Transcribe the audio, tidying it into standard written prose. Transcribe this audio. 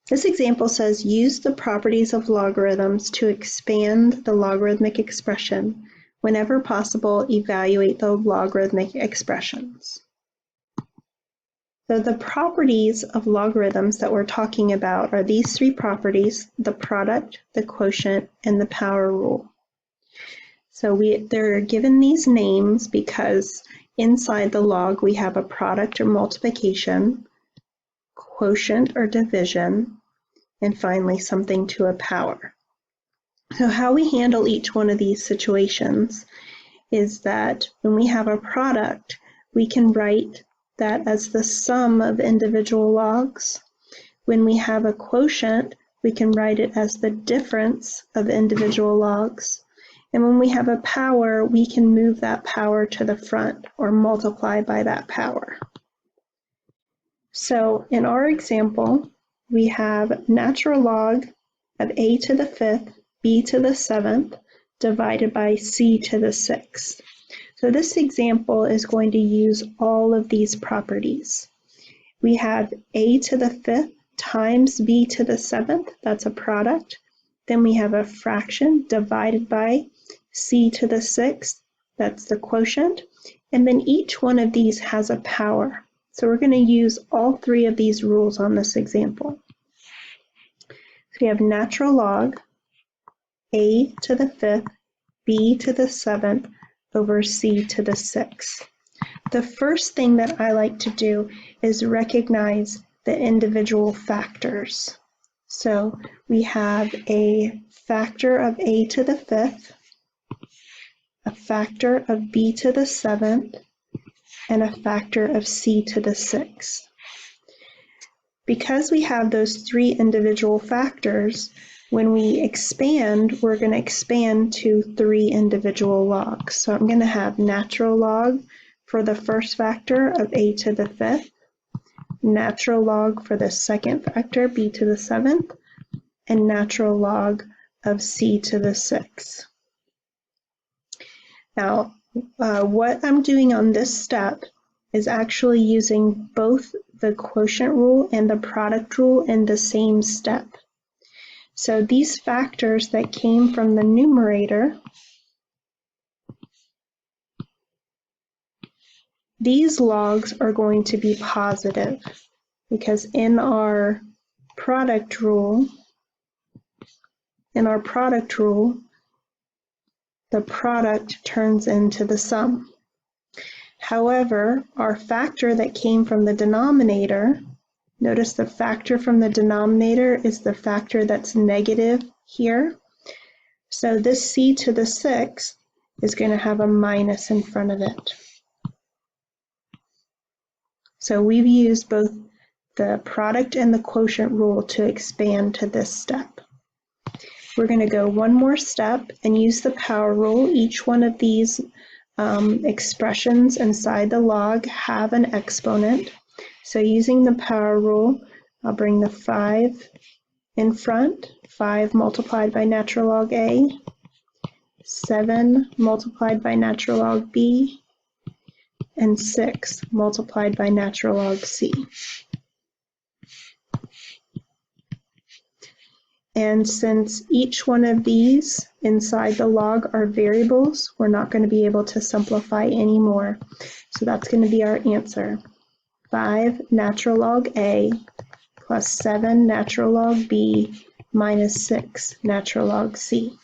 This example says, use the properties of logarithms to expand the logarithmic expression. Whenever possible, evaluate the logarithmic expressions. So the properties of logarithms that we're talking about are these three properties: the product, the quotient, and the power rule. So they're given these names because inside the log we have a product or multiplication, quotient or division, and finally something to a power. So how we handle each one of these situations is that when we have a product, we can write that as the sum of individual logs. When we have a quotient, we can write it as the difference of individual logs. And when we have a power, we can move that power to the front or multiply by that power. So in our example, we have natural log of a to the 5th, b to the 7th, divided by c to the 6th. So this example is going to use all of these properties. We have a to the 5th times b to the 7th, that's a product. Then we have a fraction divided by c to the 6th, that's the quotient. And then each one of these has a power. So we're going to use all three of these rules on this example. So we have natural log a to the 5th, b to the 7th over c to the 6th. The first thing that I like to do is recognize the individual factors. So we have a factor of a to the 5th, a factor of b to the 7th, and a factor of c to the 6th. Because we have those three individual factors, when we expand, we're going to expand to three individual logs. So I'm going to have natural log for the first factor of a to the 5th, natural log for the second factor, b to the 7th, and natural log of c to the 6th. Now, what I'm doing on this step is actually using both the quotient rule and the product rule in the same step. So these factors that came from the numerator, these logs are going to be positive because in our product rule, the product turns into the sum. However, our factor that came from the denominator, notice the factor from the denominator is the factor that's negative here. So this c to the 6th is going to have a minus in front of it. So we've used both the product and the quotient rule to expand to this step. We're going to go one more step and use the power rule. Each one of these expressions inside the log have an exponent. So using the power rule, I'll bring the 5 in front, 5 multiplied by natural log A, 7 multiplied by natural log B, and 6 multiplied by natural log C. And since each one of these inside the log are variables, we're not going to be able to simplify anymore. So that's going to be our answer. 5 natural log A plus 7 natural log B minus 6 natural log C.